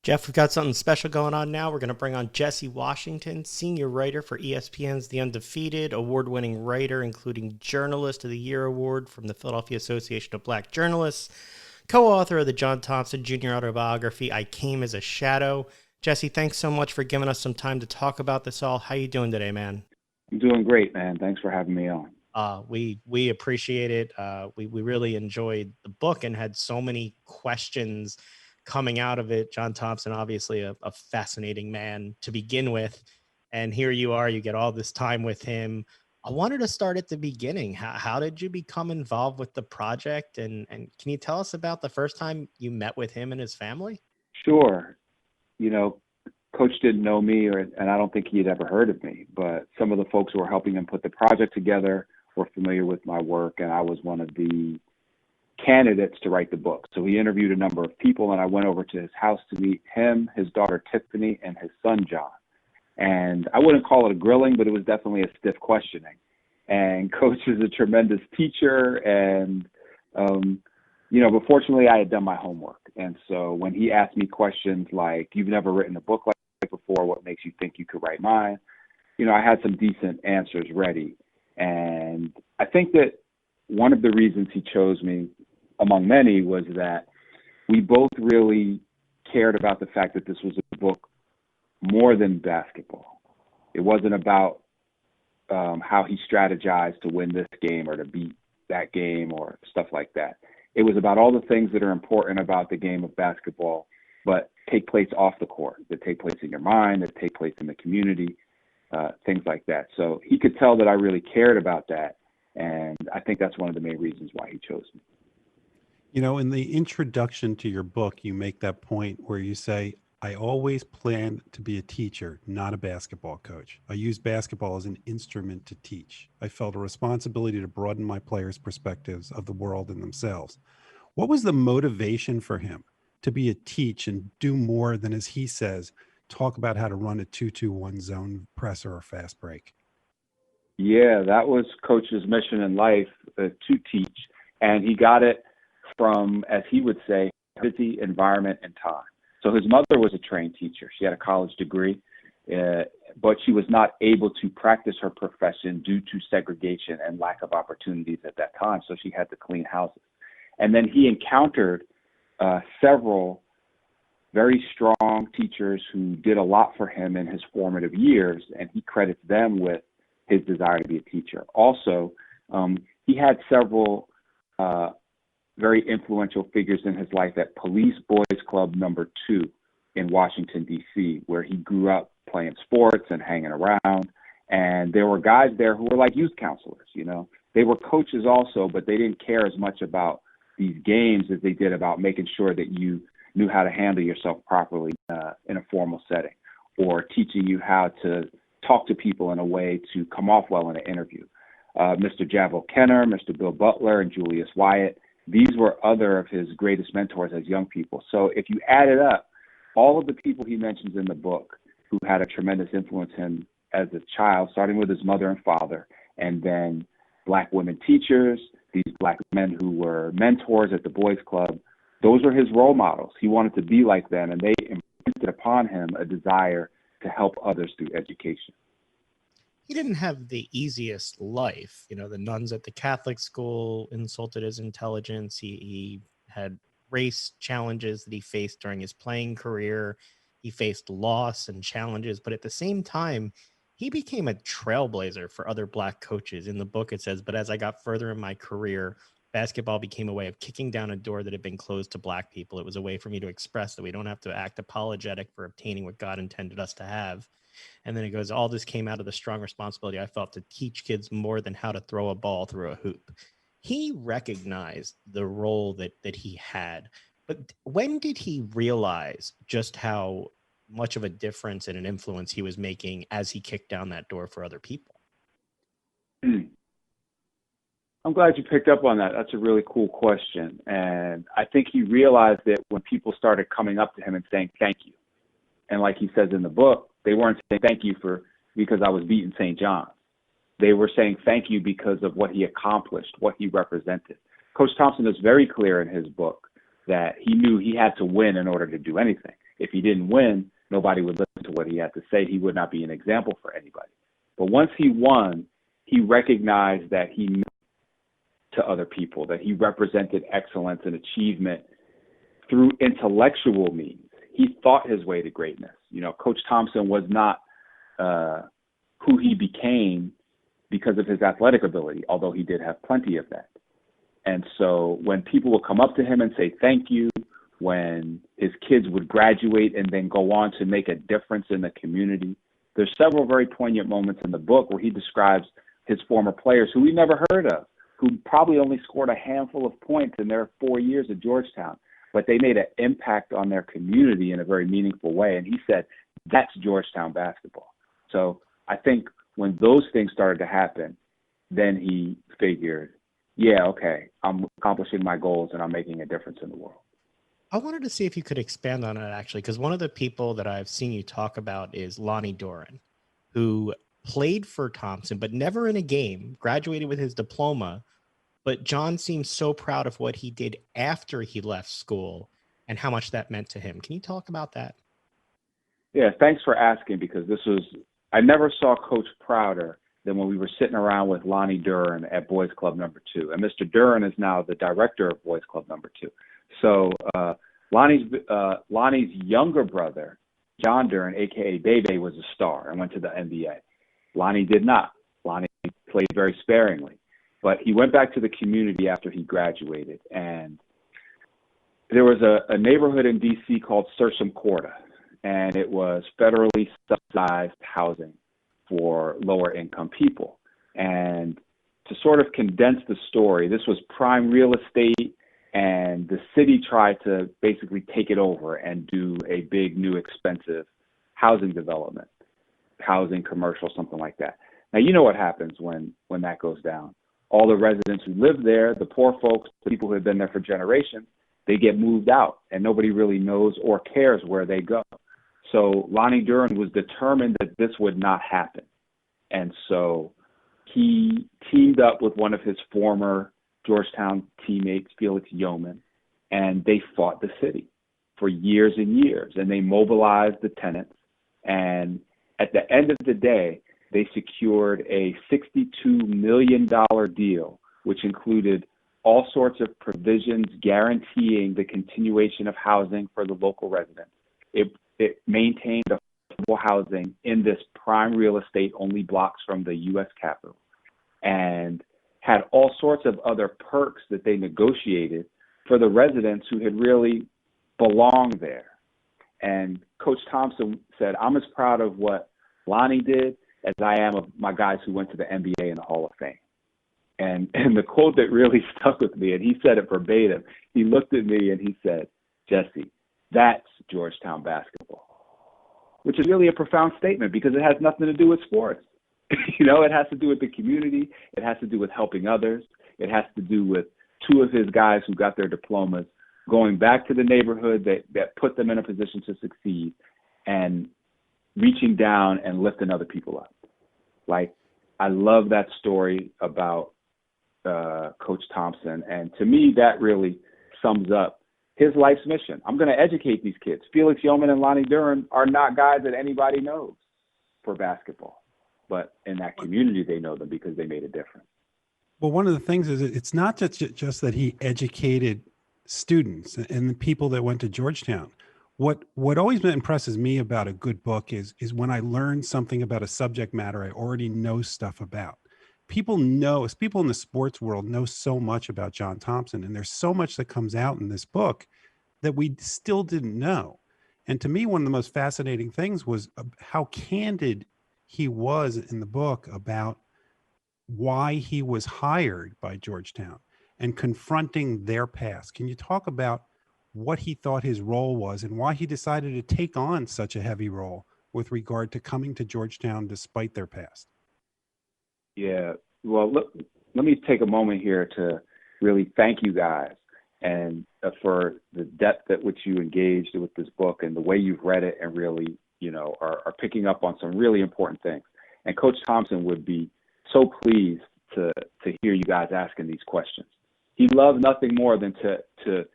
Jeff, we've got something special going on now. We're going to bring on Jesse Washington, senior writer for ESPN's The Undefeated, award-winning writer, including Journalist of the Year Award from the Philadelphia Association of Black Journalists, co-author of the John Thompson Jr. autobiography, I Came as a Shadow. Jesse, thanks so much for giving us some time to talk about this all. How you doing today, man? I'm doing great, man. Thanks for having me on. We appreciate it. We really enjoyed the book and had so many questions coming out of it. John Thompson, obviously a fascinating man to begin with. And here you are, you get all this time with him. I wanted to start at the beginning. How did you become involved with the project? And can you tell us about the first time you met with him and his family? Sure. You know, Coach didn't know me, and I don't think he had ever heard of me, but some of the folks who were helping him put the project together were familiar with my work, and I was one of the candidates to write the book. So he interviewed a number of people, and I went over to his house to meet him, his daughter Tiffany, and his son John. And I wouldn't call it a grilling, but it was definitely a stiff questioning. And Coach is a tremendous teacher, and but fortunately I had done my homework. And so when he asked me questions like, "You've never written a book like that before, what makes you think you could write mine?" I had some decent answers ready. And I think that one of the reasons he chose me, among many, was that we both really cared about the fact that this was a book more than basketball. It wasn't about how he strategized to win this game or to beat that game or stuff like that. It was about all the things that are important about the game of basketball, but take place off the court, that take place in your mind, that take place in the community, things like that. So he could tell that I really cared about that. And I think that's one of the main reasons why he chose me. In the introduction to your book, you make that point where you say, I always planned to be a teacher, not a basketball coach. I used basketball as an instrument to teach. I felt a responsibility to broaden my players' perspectives of the world and themselves. What was the motivation for him to be a teach and do more than, as he says, talk about how to run a 2-2-1 zone press or a fast break? Yeah, that was Coach's mission in life, to teach. And he got it from, as he would say, busy environment and time. So his mother was a trained teacher. She had a college degree, but she was not able to practice her profession due to segregation and lack of opportunities at that time. So she had to clean houses. And then he encountered several very strong teachers who did a lot for him in his formative years, and he credits them with his desire to be a teacher. Also, he had several very influential figures in his life at Police Boys Club number 2 in Washington, D.C., where he grew up playing sports and hanging around. And there were guys there who were like youth counselors, They were coaches also, but they didn't care as much about these games as they did about making sure that you knew how to handle yourself properly in a formal setting, or teaching you how to talk to people in a way to come off well in an interview. Mr. Javel Kenner, Mr. Bill Butler, and Julius Wyatt, these were other of his greatest mentors as young people. So if you add it up, all of the people he mentions in the book who had a tremendous influence on him as a child, starting with his mother and father, and then Black women teachers, these Black men who were mentors at the Boys Club, those were his role models. He wanted to be like them, and they imprinted upon him a desire to help others through education. He didn't have the easiest life. The nuns at the Catholic school insulted his intelligence. He had race challenges that he faced during his playing career. He faced loss and challenges, but at the same time, he became a trailblazer for other Black coaches. In the book, it says, but as I got further in my career, basketball became a way of kicking down a door that had been closed to Black people. It was a way for me to express that we don't have to act apologetic for obtaining what God intended us to have. And then it goes, all this came out of the strong responsibility I felt to teach kids more than how to throw a ball through a hoop. He recognized the role that he had. But when did he realize just how much of a difference and an influence he was making as he kicked down that door for other people? I'm glad you picked up on that. That's a really cool question. And I think he realized that when people started coming up to him and saying thank you. And like he says in the book, they weren't saying thank you because I was beating St. John's. They were saying thank you because of what he accomplished, what he represented. Coach Thompson is very clear in his book that he knew he had to win in order to do anything. if he didn't win, nobody would listen to what he had to say. He would not be an example for anybody. But once he won, he recognized that he meant to other people, that he represented excellence and achievement through intellectual means. He thought his way to greatness. You know, Coach Thompson was not who he became because of his athletic ability, although he did have plenty of that. And so when people would come up to him and say thank you, when his kids would graduate and then go on to make a difference in the community, there's several very poignant moments in the book where he describes his former players who we never heard of, who probably only scored a handful of points in their 4 years at Georgetown, but they made an impact on their community in a very meaningful way. And he said, that's Georgetown basketball. So I think when those things started to happen, then he figured, yeah, okay, I'm accomplishing my goals and I'm making a difference in the world. I wanted to see if you could expand on it, actually, because one of the people that I've seen you talk about is Lonnie Doran, who played for Thompson, but never in a game, graduated with his diploma. But John seems so proud of what he did after he left school and how much that meant to him. Can you talk about that? Yeah, thanks for asking, because I never saw Coach prouder than when we were sitting around with Lonnie Duran at Boys Club number 2. And Mr. Duran is now the director of Boys Club number 2. So Lonnie's younger brother, John Duran, a.k.a. Bebe, was a star and went to the NBA. Lonnie did not. Lonnie played very sparingly. But he went back to the community after he graduated. And there was a neighborhood in D.C. called Sursum Corda, and it was federally subsidized housing for lower-income people. And to sort of condense the story, this was prime real estate, and the city tried to basically take it over and do a big, new, expensive housing development, housing, commercial, something like that. Now, you know what happens when that goes down. All the residents who live there, the poor folks, the people who have been there for generations, they get moved out, and nobody really knows or cares where they go. So Lonnie Duran was determined that this would not happen. And so he teamed up with one of his former Georgetown teammates, Felix Yeoman, and they fought the city for years and years, and they mobilized the tenants. And at the end of the day, they secured a $62 million deal, which included all sorts of provisions guaranteeing the continuation of housing for the local residents. It maintained affordable housing in this prime real estate, only blocks from the U.S. Capitol, and had all sorts of other perks that they negotiated for the residents who had really belonged there. And Coach Thompson said, I'm as proud of what Lonnie did as I am of my guys who went to the NBA and the Hall of Fame. And the quote that really stuck with me, and he said it verbatim, he looked at me and he said, Jesse, that's Georgetown basketball, which is really a profound statement because it has nothing to do with sports. You know, it has to do with the community. It has to do with helping others. It has to do with two of his guys who got their diplomas going back to the neighborhood that put them in a position to succeed and reaching down and lifting other people up. Like, I love that story about Coach Thompson. And to me, that really sums up his life's mission. I'm going to educate these kids. Felix Yeoman and Lonnie Duran are not guys that anybody knows for basketball. But in that community, they know them because they made a difference. Well, one of the things is it's not just that he educated students and the people that went to Georgetown. What always impresses me about a good book is when I learn something about a subject matter I already know stuff about. People in the sports world know so much about John Thompson, and there's so much that comes out in this book that we still didn't know. And to me, one of the most fascinating things was how candid he was in the book about why he was hired by Georgetown and confronting their past. Can you talk about what he thought his role was and why he decided to take on such a heavy role with regard to coming to Georgetown despite their past? Yeah, well, let me take a moment here to really thank you guys and for the depth at which you engaged with this book and the way you've read it and really, you know, are picking up on some really important things. And Coach Thompson would be so pleased to hear you guys asking these questions. He loved nothing more than to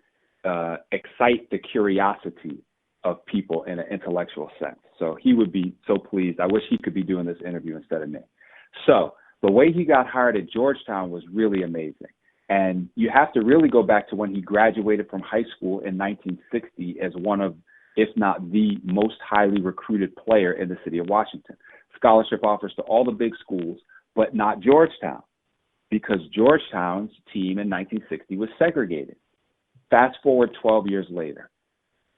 excite the curiosity of people in an intellectual sense. So he would be so pleased. I wish he could be doing this interview instead of me. So the way he got hired at Georgetown was really amazing. And you have to really go back to when he graduated from high school in 1960 as one of, if not the most highly recruited player in the city of Washington. Scholarship offers to all the big schools, but not Georgetown, because Georgetown's team in 1960 was segregated. Fast forward 12 years later.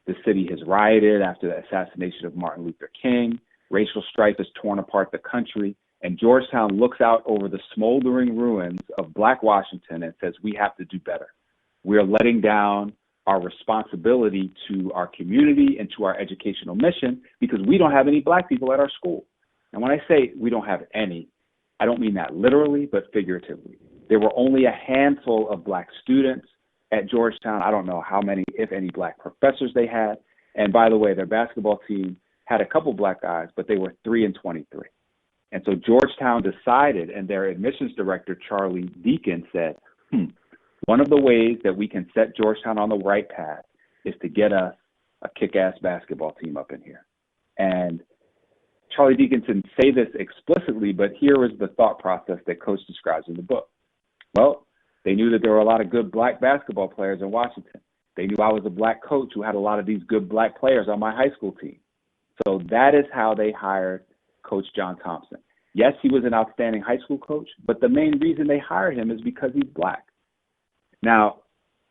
The city has rioted after the assassination of Martin Luther King. Racial strife has torn apart the country. And Georgetown looks out over the smoldering ruins of Black Washington and says, we have to do better. We are letting down our responsibility to our community and to our educational mission because we don't have any Black people at our school. And when I say we don't have any, I don't mean that literally, but figuratively. There were only a handful of Black students at Georgetown. I don't know how many, if any, Black professors they had. And by the way, their basketball team had a couple Black guys, but they were 3-23. And so Georgetown decided, and their admissions director, Charlie Deacon, said, one of the ways that we can set Georgetown on the right path is to get us a kick-ass basketball team up in here. And Charlie Deacon didn't say this explicitly, but here was the thought process that Coach describes in the book. Well, they knew that there were a lot of good Black basketball players in Washington. They knew I was a Black coach who had a lot of these good Black players on my high school team. So that is how they hired Coach John Thompson. Yes, he was an outstanding high school coach, but the main reason they hired him is because he's Black. Now,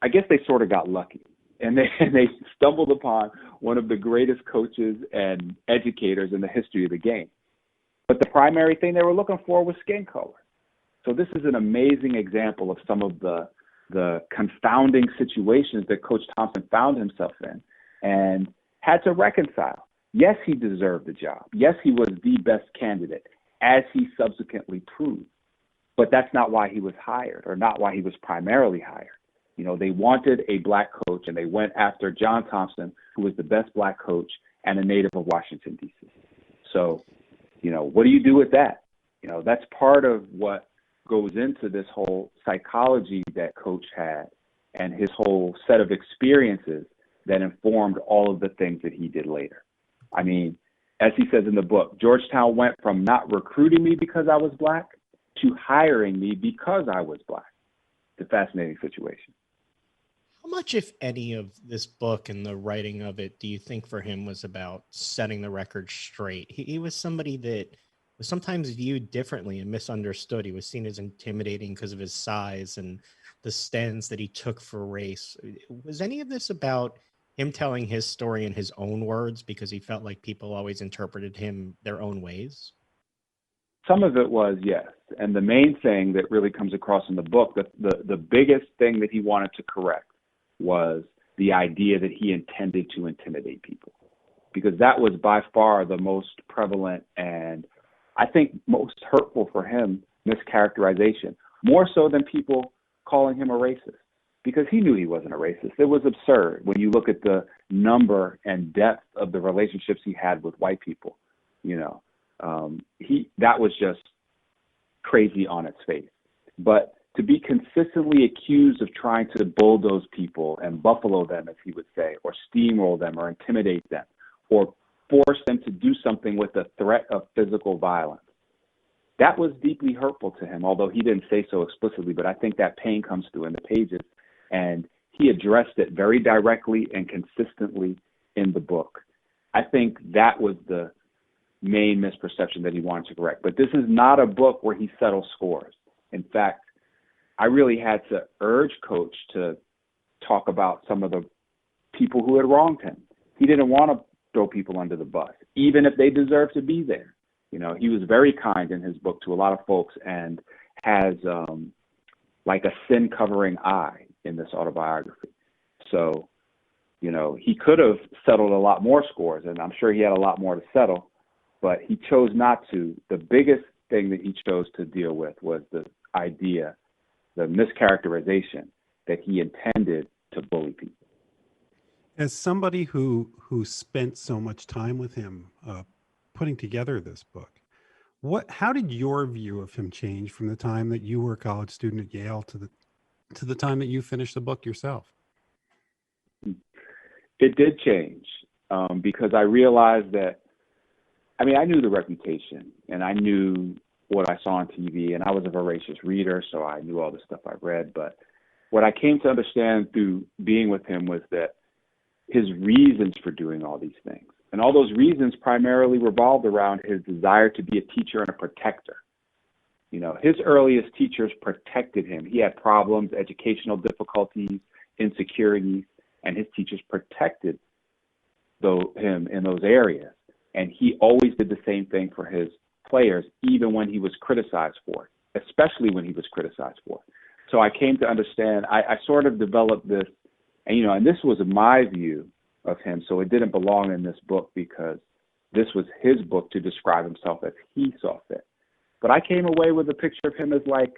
I guess they sort of got lucky, and they stumbled upon one of the greatest coaches and educators in the history of the game. But the primary thing they were looking for was skin color. So this is an amazing example of some of the confounding situations that Coach Thompson found himself in and had to reconcile. Yes, he deserved the job. Yes, he was the best candidate, as he subsequently proved. But that's not why he was hired, or not why he was primarily hired. You know, they wanted a Black coach, and they went after John Thompson, who was the best Black coach and a native of Washington, D.C. So, you know, what do you do with that? You know, that's part of what goes into this whole psychology that Coach had and his whole set of experiences that informed all of the things that he did later. I mean, as he says in the book, Georgetown went from not recruiting me because I was Black to hiring me because I was Black. It's a fascinating situation. How much, if any, of this book and the writing of it do you think for him was about setting the record straight? He was somebody that was sometimes viewed differently and misunderstood. He was seen as intimidating because of his size and the stands that he took for race. Was any of this about him telling his story in his own words because he felt like people always interpreted him their own ways? Some of it was, yes. And the main thing that really comes across in the book, the biggest thing that he wanted to correct was the idea that he intended to intimidate people, because that was by far the most prevalent and I think most hurtful for him mischaracterization, more so than people calling him a racist, because he knew he wasn't a racist. It was absurd when you look at the number and depth of the relationships he had with white people. You know, that was just crazy on its face. But to be consistently accused of trying to bulldoze people and buffalo them, as he would say, or steamroll them or intimidate them or force them to do something with the threat of physical violence, that was deeply hurtful to him, although he didn't say so explicitly. But I think that pain comes through in the pages, and he addressed it very directly and consistently in the book. I think that was the main misperception that he wanted to correct. But this is not a book where he settles scores. In fact, I really had to urge Coach to talk about some of the people who had wronged him. He didn't want to throw people under the bus, even if they deserve to be there. You know, he was very kind in his book to a lot of folks and has like a sin covering eye in this autobiography. So, you know, he could have settled a lot more scores, and I'm sure he had a lot more to settle, but he chose not to. The biggest thing that he chose to deal with was the idea, the mischaracterization that he intended to bully people. As somebody who spent so much time with him putting together this book, how did your view of him change from the time that you were a college student at Yale to the time that you finished the book yourself? It did change. because I realized that, I mean, I knew the reputation and I knew what I saw on TV, and I was a voracious reader, so I knew all the stuff I read. But what I came to understand through being with him was that his reasons for doing all these things, and all those reasons primarily revolved around his desire to be a teacher and a protector. You know, his earliest teachers protected him. He had problems, educational difficulties, insecurities, and his teachers protected him in those areas. And he always did the same thing for his players, even when he was criticized for it, especially when he was criticized for it. So I came to understand, I sort of developed this, and, you know, and this was my view of him, so it didn't belong in this book because this was his book to describe himself as he saw fit. But I came away with a picture of him as like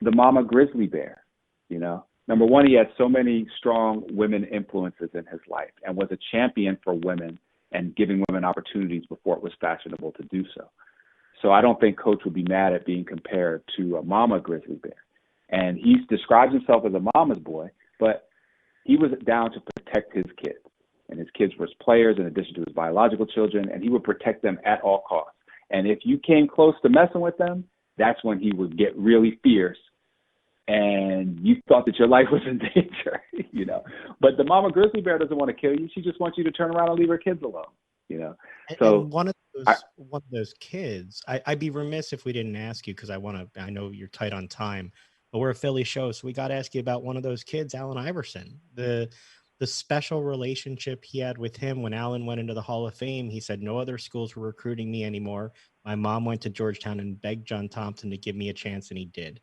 the mama grizzly bear, you know. Number one, he had so many strong women influences in his life and was a champion for women and giving women opportunities before it was fashionable to do so. So I don't think Coach would be mad at being compared to a mama grizzly bear. And he describes himself as a mama's boy, but he was down to protect his kids. And his kids were his players in addition to his biological children, and he would protect them at all costs. And if you came close to messing with them, that's when he would get really fierce and you thought that your life was in danger, you know. But the mama grizzly bear doesn't want to kill you. She just wants you to turn around and leave her kids alone, you know. So and one of those kids, I'd be remiss if we didn't ask you, because I know you're tight on time, but we're a Philly show, so we got to ask you about one of those kids, Allen Iverson. The special relationship he had with him when Allen went into the Hall of Fame. He said, no other schools were recruiting me anymore. My mom went to Georgetown and begged John Thompson to give me a chance, and he did.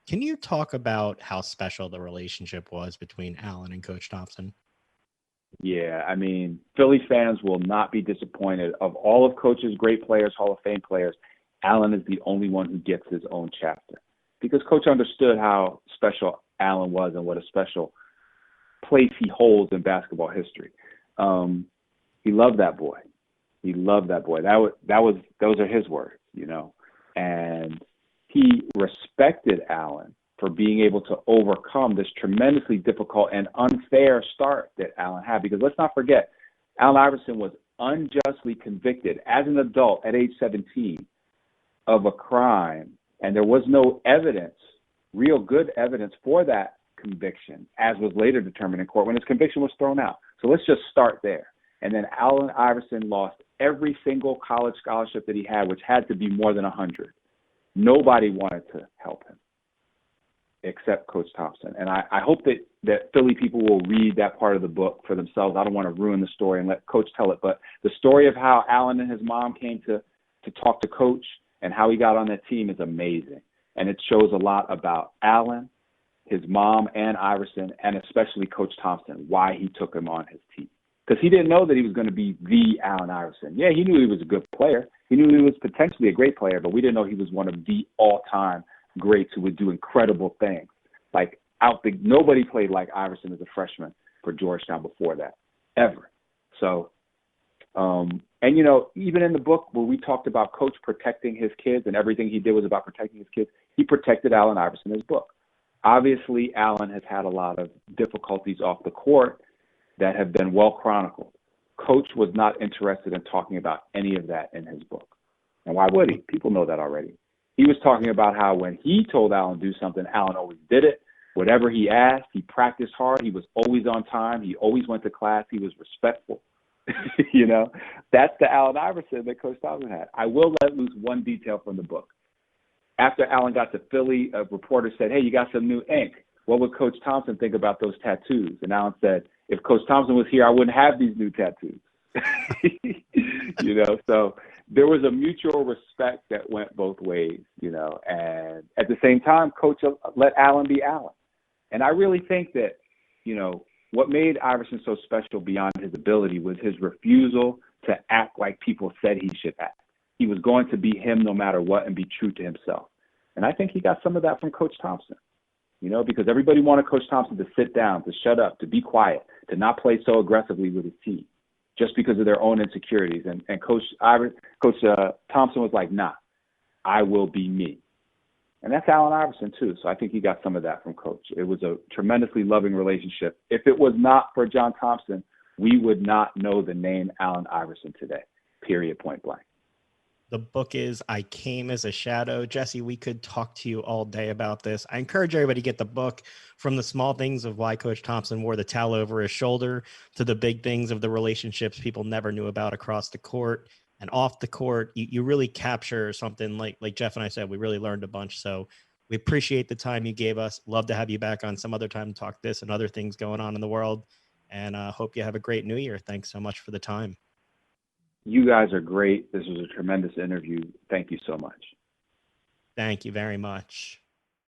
Can you talk about how special the relationship was between Allen and Coach Thompson? Yeah, I mean, Philly fans will not be disappointed. Of all of Coach's great players, Hall of Fame players, Allen is the only one who gets his own chapter, because Coach understood how special Allen was and what a special place he holds in basketball history. He loved that boy. He loved that boy. Those are his words, you know. And he respected Allen for being able to overcome this tremendously difficult and unfair start that Allen had. Because let's not forget, Allen Iverson was unjustly convicted as an adult at age 17 of a crime, and there was no evidence, real good evidence for that conviction, as was later determined in court when his conviction was thrown out. So let's just start there. And then Allen Iverson lost every single college scholarship that he had, which had to be more than 100. Nobody wanted to help him except Coach Thompson. And I hope that Philly people will read that part of the book for themselves. I don't want to ruin the story and let Coach tell it, but the story of how Allen and his mom came to talk to Coach and how he got on that team is amazing. And it shows a lot about Allen, his mom, and Iverson, and especially Coach Thompson, why he took him on his team. Because he didn't know that he was going to be the Allen Iverson. Yeah, he knew he was a good player. He knew he was potentially a great player, but we didn't know he was one of the all-time greats who would do incredible things. Like, nobody played like Iverson as a freshman for Georgetown before that, ever. So, and, you know, even in the book where we talked about Coach protecting his kids and everything he did was about protecting his kids, he protected Allen Iverson in his book. Obviously, Allen has had a lot of difficulties off the court that have been well chronicled. Coach was not interested in talking about any of that in his book. And why would he? People know that already. He was talking about how when he told Allen to do something, Allen always did it. Whatever he asked, he practiced hard. He was always on time. He always went to class. He was respectful. You know, that's the Allen Iverson that Coach Thompson had. I will let loose one detail from the book. After Allen got to Philly, a reporter said, hey, you got some new ink. What would Coach Thompson think about those tattoos? And Allen said, if Coach Thompson was here, I wouldn't have these new tattoos. You know, so there was a mutual respect that went both ways, you know. And at the same time, Coach let Allen be Allen. And I really think that, you know, what made Iverson so special beyond his ability was his refusal to act like people said he should act. He was going to be him no matter what and be true to himself. And I think he got some of that from Coach Thompson, you know, because everybody wanted Coach Thompson to sit down, to shut up, to be quiet, to not play so aggressively with his team just because of their own insecurities. And Coach Thompson was like, nah, I will be me. And that's Allen Iverson, too. So I think he got some of that from Coach. It was a tremendously loving relationship. If it was not for John Thompson, we would not know the name Allen Iverson today, period, point blank. The book is I Came as a Shadow. Jesse, we could talk to you all day about this. I encourage everybody to get the book, from the small things of why Coach Thompson wore the towel over his shoulder to the big things of the relationships people never knew about across the court and off the court. You really capture something like Jeff and I said, we really learned a bunch. So we appreciate the time you gave us. Love to have you back on some other time to talk this and other things going on in the world. And hope you have a great new year. Thanks so much for the time. You guys are great. This was a tremendous interview. Thank you so much. Thank you very much.